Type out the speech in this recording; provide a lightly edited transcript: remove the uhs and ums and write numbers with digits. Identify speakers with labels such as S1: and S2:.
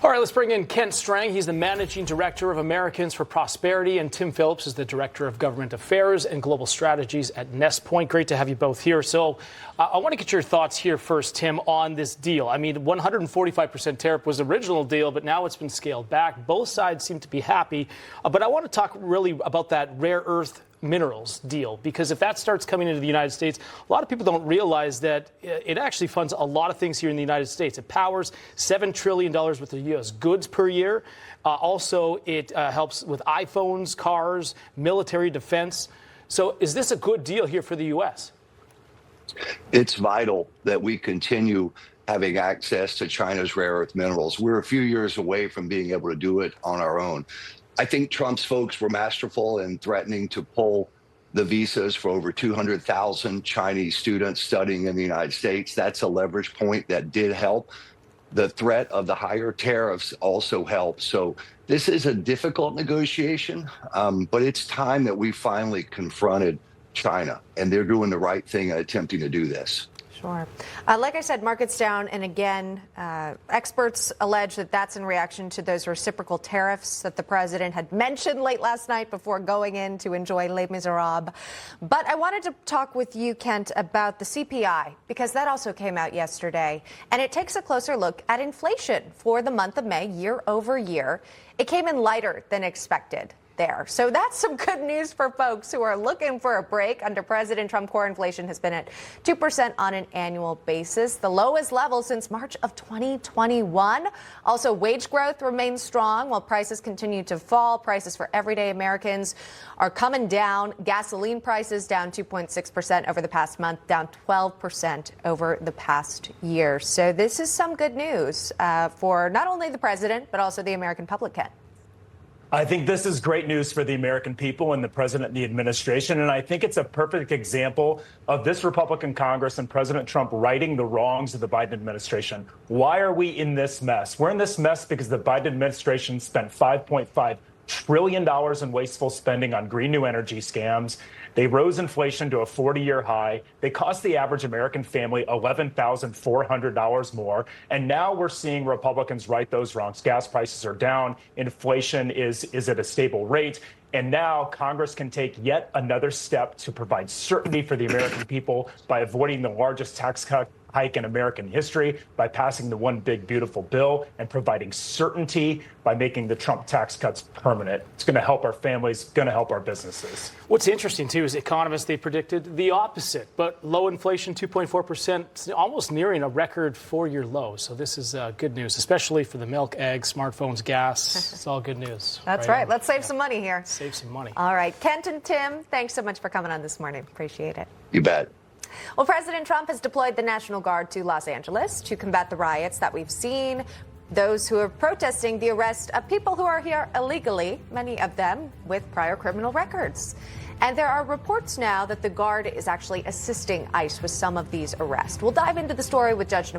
S1: All right, let's bring in Kent Strang. He's the Managing Director of Americans for Prosperity, and Tim Phillips is the Director of Government Affairs and Global Strategies at Nestpoint. Great to have you both here. So I want to get your thoughts here first, Tim, on this deal. I mean, 145% tariff was the original deal, but now it's been scaled back. Both sides seem to be happy. But I want to talk really about that rare earth minerals deal, because if that starts coming into the United States, a lot of people don't realize that it actually funds a lot of things here in the United States. It powers $7 trillion worth of U.S. goods per year. Also, it helps with iPhones, cars, military defense. So is this a good deal here for the U.S.?
S2: It's vital that we continue having access to China's rare earth minerals. We're a few years away from being able to do it on our own. I think Trump's folks were masterful in threatening to pull the visas for over 200,000 Chinese students studying in the United States. That's a leverage point that did help. The threat of the higher tariffs also helped. So this is a difficult negotiation, but it's time that we finally confronted China, and they're doing the right thing in attempting to do this.
S3: Sure. Like I said, markets down. And again, experts allege that that's in reaction to those reciprocal tariffs that the president had mentioned late last night before going in to enjoy Les Miserables. But I wanted to talk with you, Kent, about the CPI, because that also came out yesterday. And it takes a closer look at inflation for the month of May, year over year. It came in lighter than expected there. So that's some good news for folks who are looking for a break. Under President Trump, core inflation has been at 2% on an annual basis, the lowest level since March of 2021. Also, wage growth remains strong while prices continue to fall. Prices for everyday Americans are coming down. Gasoline prices down 2.6% over the past month, down 12% over the past year. So this is some good news for not only the president, but also the American public, Ken.
S4: I think this is great news for the American people and the president and the administration. And I think it's a perfect example of this Republican Congress and President Trump righting the wrongs of the Biden administration. Why are we in this mess? We're in this mess because the Biden administration spent $5.5 trillion in wasteful spending on green new energy scams. They rose inflation to a 40-year high. They cost the average American family $11,400 more. And now we're seeing Republicans right those wrongs. Gas prices are down. Inflation is at a stable rate. And now Congress can take yet another step to provide certainty for the American people by avoiding the largest tax cut hike in American history, by passing the one big beautiful bill and providing certainty by making the Trump tax cuts permanent. It's going to help our families, going to help our businesses.
S1: What's interesting, too, is economists, they predicted the opposite, but low inflation, 2.4%, almost nearing a record four-year low. So this is good news, especially for the milk, eggs, smartphones, gas. It's all good news.
S3: That's right. Let's save some money here.
S1: Save some money.
S3: All right. Kent and Tim, thanks so much for coming on this morning. Appreciate it.
S2: You bet.
S3: Well, President Trump has deployed the National Guard to Los Angeles to combat the riots that we've seen. Those who are protesting the arrest of people who are here illegally, many of them with prior criminal records. And there are reports now that the Guard is actually assisting ICE with some of these arrests. We'll dive into the story with Judge Navarro.